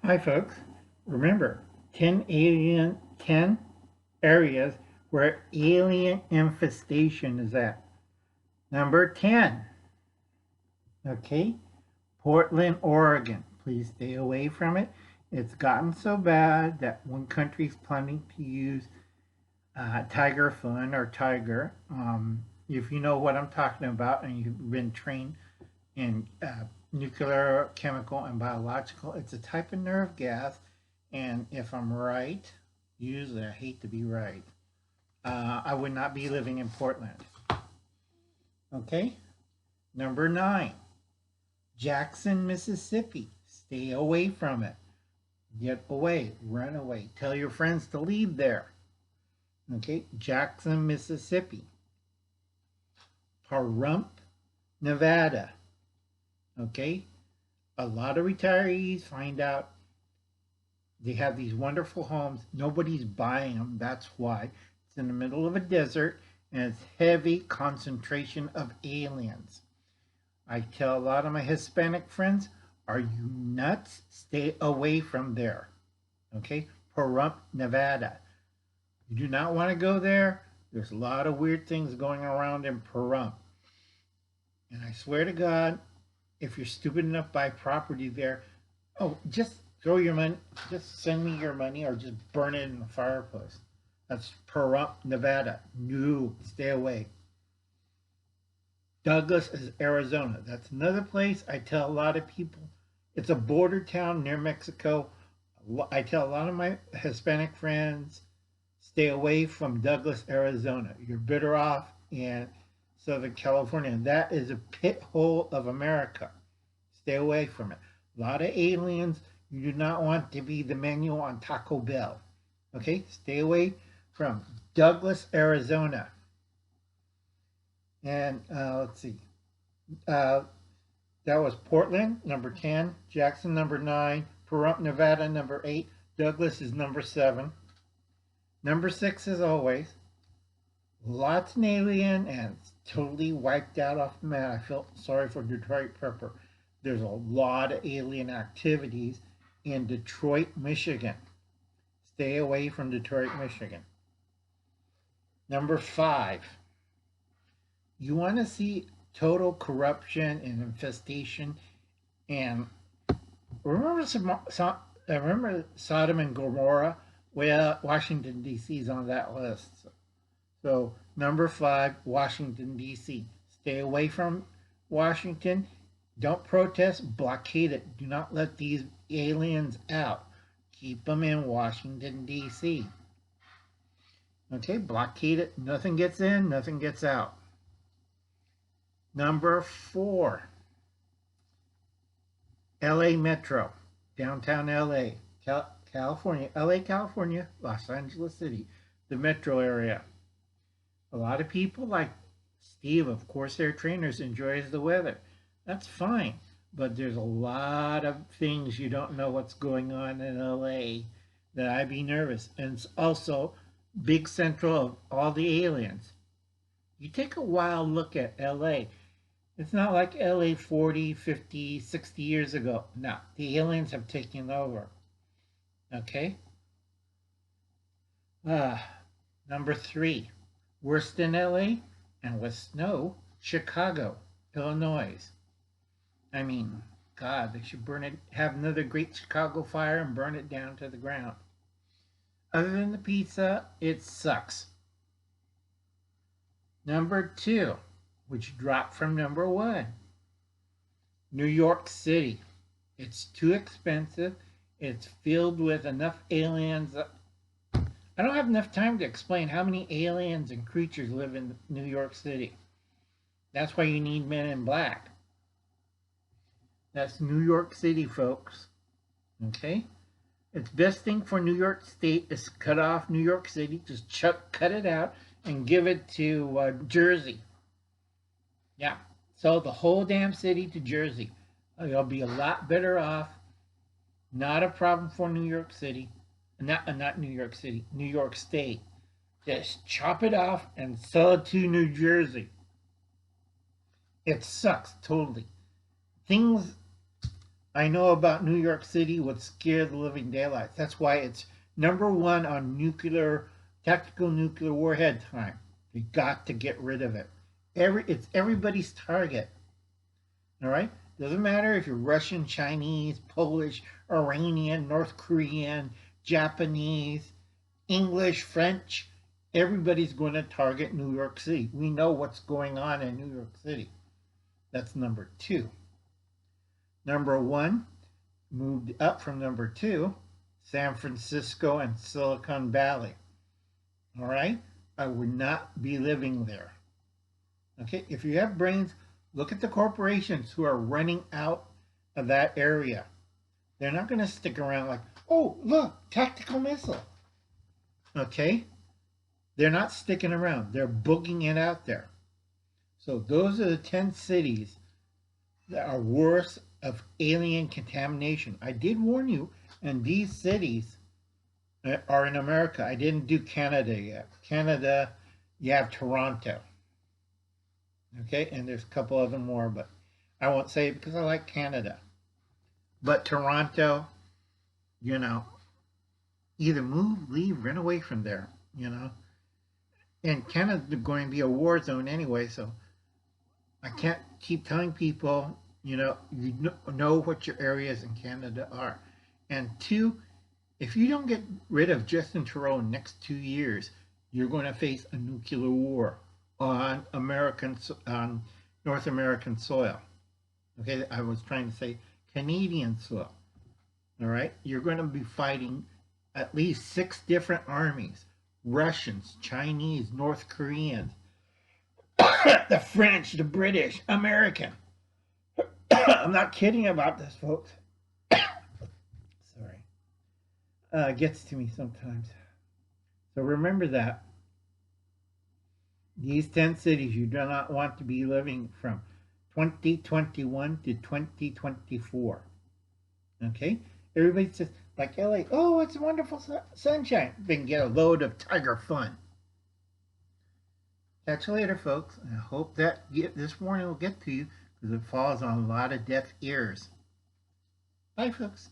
Hi folks, remember 10 areas where alien infestation is at. Number 10, okay, Portland, Oregon. Please stay away from it. It's gotten so bad that one country is planning to use tiger fun or tiger. If you know what I'm talking about and you've been trained in nuclear, chemical, and biological, it's a type of nerve gas. And if I'm right, usually I hate to be right, I would not be living in Portland. Okay? Number 9, Jackson, Mississippi. Stay away from it. Get away. Run away. Tell your friends to leave there. Okay? Jackson, Mississippi. Parhump, Nevada. Okay? A lot of retirees find out they have these wonderful homes. Nobody's buying them. That's why. It's in the middle of a desert and it's heavy concentration of aliens. I tell a lot of my Hispanic friends, are you nuts? Stay away from there. Okay? Pahrump, Nevada. You do not want to go there. There's a lot of weird things going around in Pahrump. And I swear to God, if you're stupid enough to buy property there, oh, just throw your money, just send me your money or just burn it in the fireplace. That's Pahrump, Nevada. No, stay away. Douglas is Arizona. That's another place I tell a lot of people. It's a border town near Mexico. I tell a lot of my Hispanic friends, stay away from Douglas, Arizona. You're better off in Southern California. And that is a pit hole of America. Stay away from it. A lot of aliens. You do not want to be the menu on Taco Bell. Okay? Stay away from Douglas, Arizona. And let's see. That was Portland, number 10. Jackson, number 9. Pahrump, Nevada, number 8. Douglas is number 7. Number 6, as always, lots of alien and it's totally wiped out off the map. I feel sorry for Detroit Pepper. There's a lot of alien activities in Detroit, Michigan. Stay away from Detroit, Michigan. Number 5, you want to see total corruption and infestation. And remember Sodom and Gomorrah? Well, Washington, D.C. is on that list. So, number 5, Washington, D.C. Stay away from Washington. Don't protest, blockade it. Do not let these aliens out. Keep them in Washington, D.C. Okay, blockade it. Nothing gets in, nothing gets out. Number 4, LA Metro, downtown LA, California, LA, California, Los Angeles City, the metro area. A lot of people like Steve, of course, they're trainers, enjoys the weather. That's fine, but there's a lot of things you don't know what's going on in LA that I'd be nervous. And it's also big central of all the aliens. You take a wild look at LA. It's not like LA 40, 50, 60 years ago. No, the aliens have taken over. Okay? Number 3, worse than LA and with snow, Chicago, Illinois. I mean, God, they should burn it, have another great Chicago fire and burn it down to the ground. Other than the pizza, it sucks. Number 2, which dropped from number 1, New York City. It's too expensive. It's filled with enough aliens. I don't have enough time to explain how many aliens and creatures live in New York City. That's why you need Men in Black. That's New York City, folks. Okay? It's best thing for New York State is cut off New York City. Just cut it out and give it to Jersey. Yeah. Sell the whole damn city to Jersey. You'll be a lot better off. Not a problem for New York City. Not New York City. New York State. Just chop it off and sell it to New Jersey. It sucks totally. Things I know about New York City would scare the living daylights. That's why it's #1 on tactical nuclear warhead time. We got to get rid of it. It's everybody's target. All right? Doesn't matter if you're Russian, Chinese, Polish, Iranian, North Korean, Japanese, English, French. Everybody's going to target New York City. We know what's going on in New York City. That's #2. #1 moved up from #2, San Francisco and Silicon Valley. All right? I would not be living there. Okay? If you have brains, look at the corporations who are running out of that area. They're not going to stick around like, oh, look, tactical missile. Okay? They're not sticking around. They're booging it out there. So those are the 10 cities that are worse of alien contamination. I did warn you, and these cities are in America. I didn't do Canada yet. Canada, you have Toronto. Okay, and there's a couple other more, but I won't say it because I like Canada. But Toronto, you know, either move, leave, run away from there, you know. And Canada's going to be a war zone anyway, so I can't keep telling people, you know what your areas in Canada are. And two, if you don't get rid of Justin Trudeau in the next 2 years, you're going to face a nuclear war on North American soil. Okay, I was trying to say Canadian soil. All right, you're going to be fighting at least 6 different armies: Russians, Chinese, North Koreans, the French, the British, American. I'm not kidding about this, folks. Sorry. It gets to me sometimes. So remember that. These 10 cities you do not want to be living from 2021 to 2024. Okay? Everybody says, like LA, oh, it's wonderful sunshine. They can get a load of tiger fun. Catch you later, folks. I hope that this warning will get to you because it falls on a lot of deaf ears. Bye, folks.